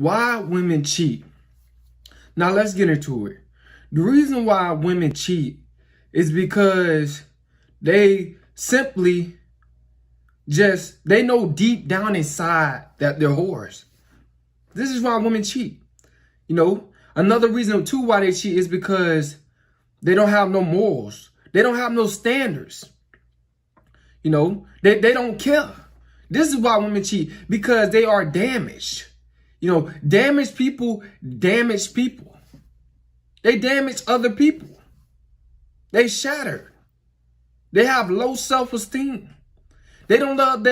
Why women cheat? Now let's get into it. The reason why women cheat is because they simply they know deep down inside that they're whores. This is why women cheat. Another reason too why they cheat is because they don't have no morals. They don't have no standards. They don't care. This is why women cheat, because they are damaged. Damaged people damage people. They damage other people. They shattered. They have low self-esteem. They don't love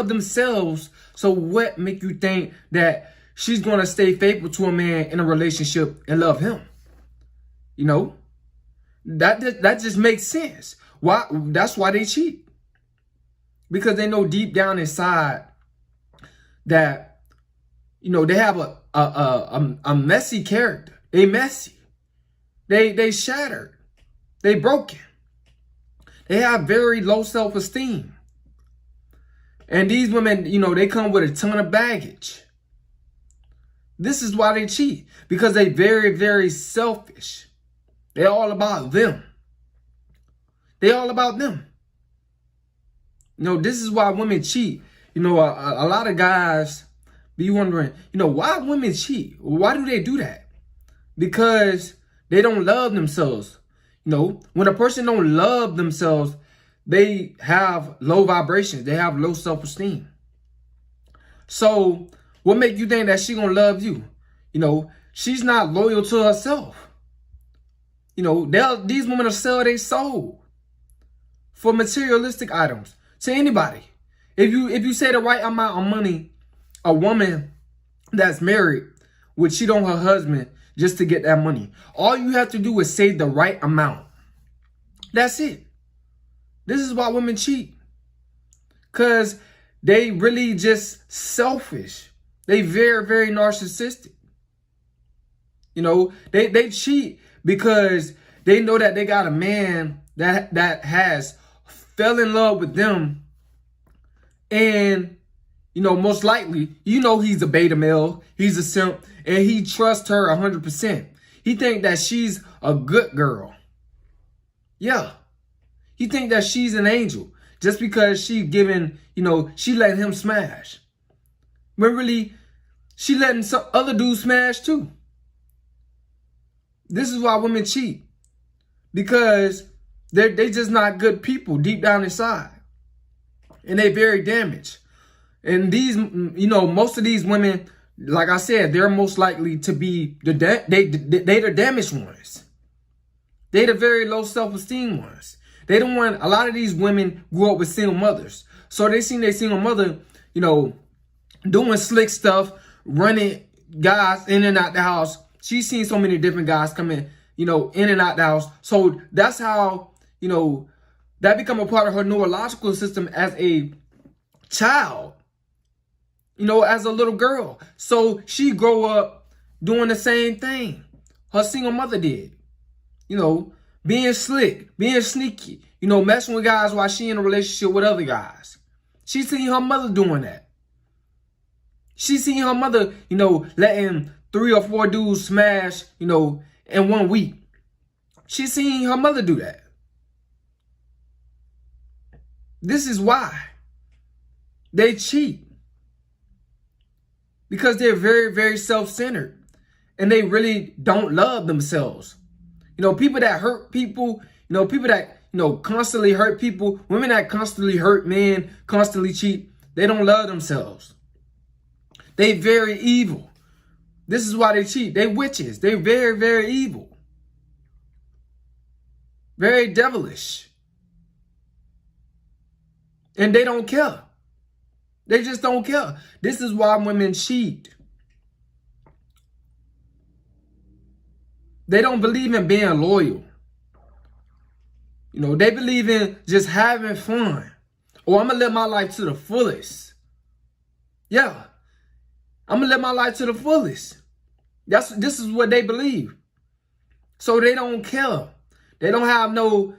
themselves. So what make you think that she's gonna stay faithful to a man in a relationship and love him? That just makes sense. Why? That's why they cheat. Because they know deep down inside that they have a messy character. They messy. They shattered. They broken. They have very low self-esteem. And these women, they come with a ton of baggage. This is why they cheat. Because they very, very selfish. They're all about them. They're all about them. This is why women cheat. A lot of guys be wondering, why women cheat? Why do they do that? Because they don't love themselves. When a person don't love themselves, they have low vibrations. They have low self-esteem. So what make you think that she gonna love you? She's not loyal to herself. These women will sell their soul for materialistic items to anybody. If you say the right amount of money, a woman that's married would cheat on her husband just to get that money. All you have to do is say the right amount. That's it. This is why women cheat. Because they really just selfish. They very, very narcissistic. They cheat because they know that they got a man that has fell in love with them. And, most likely, he's a beta male. He's a simp. And he trusts her 100%. He think that she's a good girl. Yeah. He think that she's an angel. Just because she giving, she letting him smash. But really, she letting some other dudes smash too. This is why women cheat. Because they just not good people deep down inside. And they very damaged. And these, most of these women, like I said, they're most likely to be the damaged ones. They the very low self-esteem ones. They don't want, a lot of these women grew up with single mothers. So they seen their single mother, doing slick stuff, running guys in and out the house. She's seen so many different guys come in, in and out the house. So that's how, that become a part of her neurological system as a child, as a little girl. So she grow up doing the same thing her single mother did. Being slick, being sneaky, messing with guys while she in a relationship with other guys. She seen her mother doing that. She seen her mother, letting 3 or 4 dudes smash, in 1 week. She seen her mother do that. This is why they cheat. Because they're very, very self-centered. And they really don't love themselves. People that hurt people, people that, constantly hurt people, women that constantly hurt men, constantly cheat, they don't love themselves. They very evil. This is why they cheat. They witches. They very, very evil. Very devilish. And they don't care. They just don't care. This is why women cheat. They don't believe in being loyal. They believe in just having fun. Or I'm going to live my life to the fullest. Yeah. I'm going to live my life to the fullest. This is what they believe. So they don't care. They don't have no,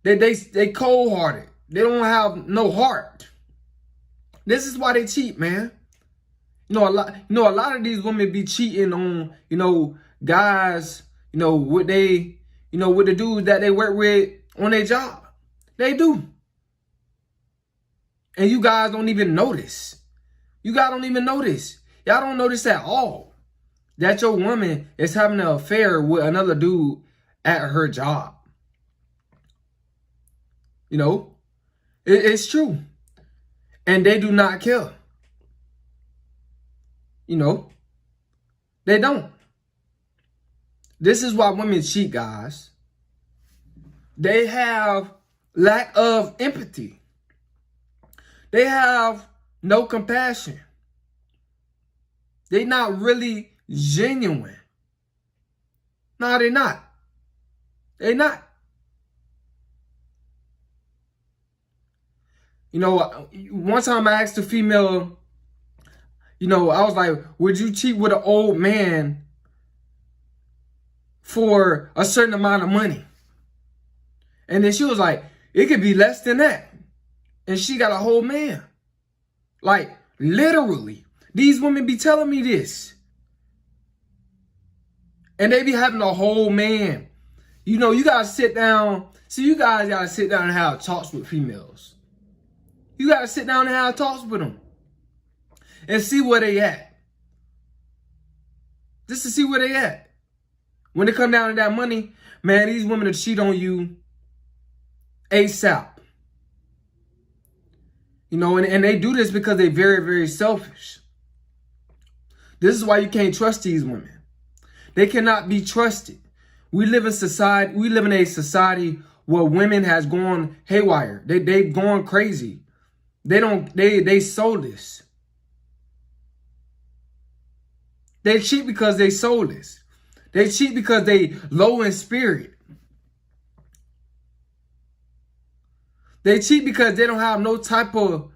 they cold-hearted. They don't have no heart. This is why they cheat, man. A lot of these women be cheating on, guys, what they, with the dudes that they work with on their job. They do. And you guys don't even notice. You guys don't even notice. Y'all don't notice at all that your woman is having an affair with another dude at her job. It's true. And they do not care. They don't. This is why women cheat, guys. They have lack of empathy. They have no compassion. They're not really genuine. No, they're not. They're not. One time I asked a female, I was like, would you cheat with an old man for a certain amount of money? And then she was like, it could be less than that. And she got a whole man. Like, literally. These women be telling me this. And they be having a whole man. You gotta sit down. See, you guys gotta sit down and have talks with females. You gotta sit down and have talks with them. And see where they at. Just to see where they at. When it come down to that money, man, these women will cheat on you ASAP. And they do this because they're very, very selfish. This is why you can't trust these women. They cannot be trusted. We live in a society where women has gone haywire. They've gone crazy. They soulless. They cheat because they soulless. They cheat because they low in spirit. They cheat because they don't have no type of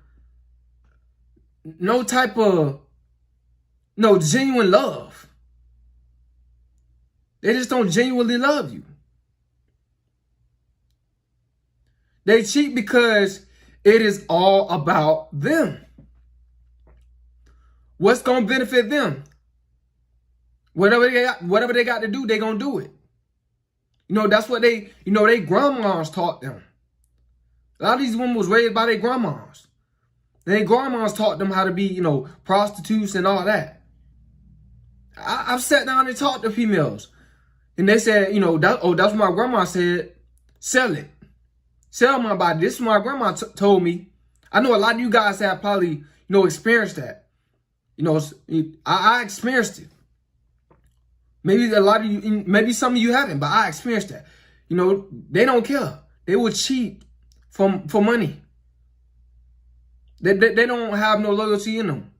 genuine love. They just don't genuinely love you. They cheat because it is all about them. What's going to benefit them? Whatever they got to do, they going to do it. That's what they grandmas taught them. A lot of these women was raised by their grandmas. Their grandmas taught them how to be, prostitutes and all that. I've sat down and talked to females. And they said, that's what my grandma said. Sell it. Sell my body. This is what my grandma told me. I know a lot of you guys have probably, experienced that. I experienced it. Maybe maybe some of you haven't, but I experienced that. They don't care. They will cheat for money. They don't have no loyalty in them.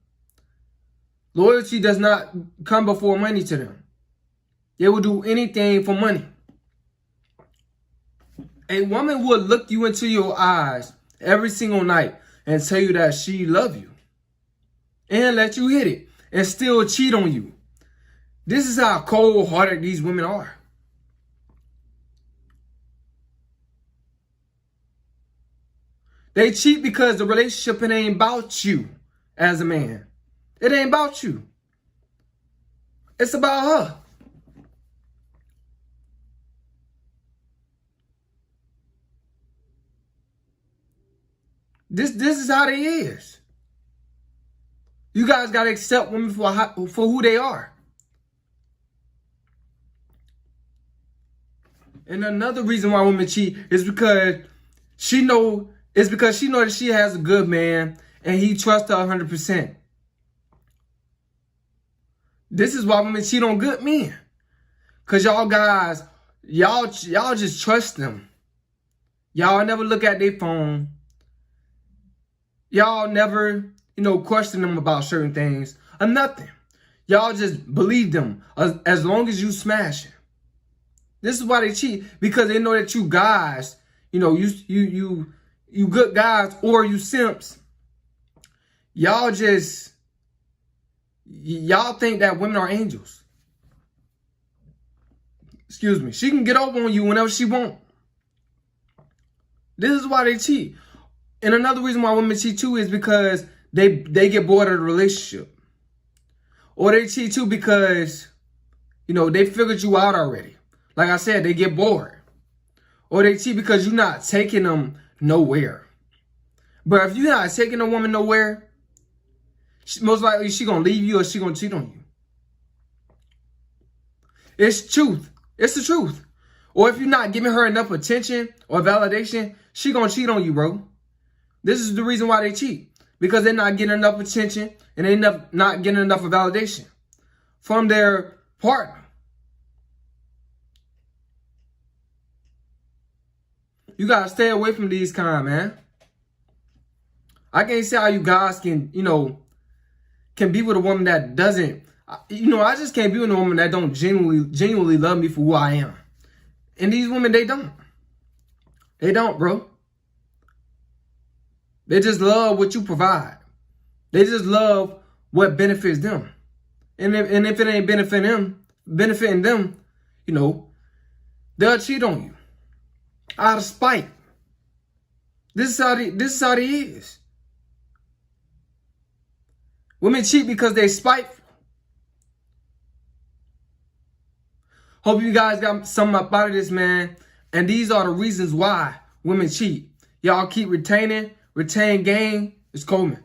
Loyalty does not come before money to them. They will do anything for money. A woman will look you into your eyes every single night and tell you that she loves you. And let you hit it and still cheat on you. This is how cold-hearted these women are. They cheat because the relationship, it ain't about you as a man. It ain't about you. It's about her. This is how they is. You guys got to accept women for who they are. And another reason why women cheat is because she know that she has a good man and he trusts her 100%. This is why women cheat on good men. Cause y'all guys, y'all just trust them. Y'all never look at their phone. Y'all never, question them about certain things or nothing. Y'all just believe them as long as you smash it. This is why they cheat, because they know that you guys, you good guys or you simps. Y'all think that women are angels. Excuse me. She can get over on you whenever she wants. This is why they cheat. And another reason why women cheat too is because they get bored of the relationship. Or they cheat too because, you know, they figured you out already. Like I said, they get bored. Or they cheat because you're not taking them nowhere. But if you're not taking a woman nowhere, most likely she gonna leave you or she gonna cheat on you. It's truth. It's the truth. Or if you're not giving her enough attention or validation, she gonna cheat on you, bro. This is the reason why they cheat. Because they're not getting enough attention and they're not getting enough validation from their partner. You gotta stay away from these kind, man. I can't see how you guys can, you know, can be with a woman that doesn't, you know, I just can't be with a woman that don't genuinely love me for who I am. And these women, they don't. They don't, bro. They just love what you provide. They just love what benefits them. And if it ain't benefiting them, you know, they'll cheat on you out of spite. This is how they is. Women cheat because they spiteful. Hope you guys got something up out of this, man. And these are the reasons why women cheat. Y'all keep retain game. It's Coleman.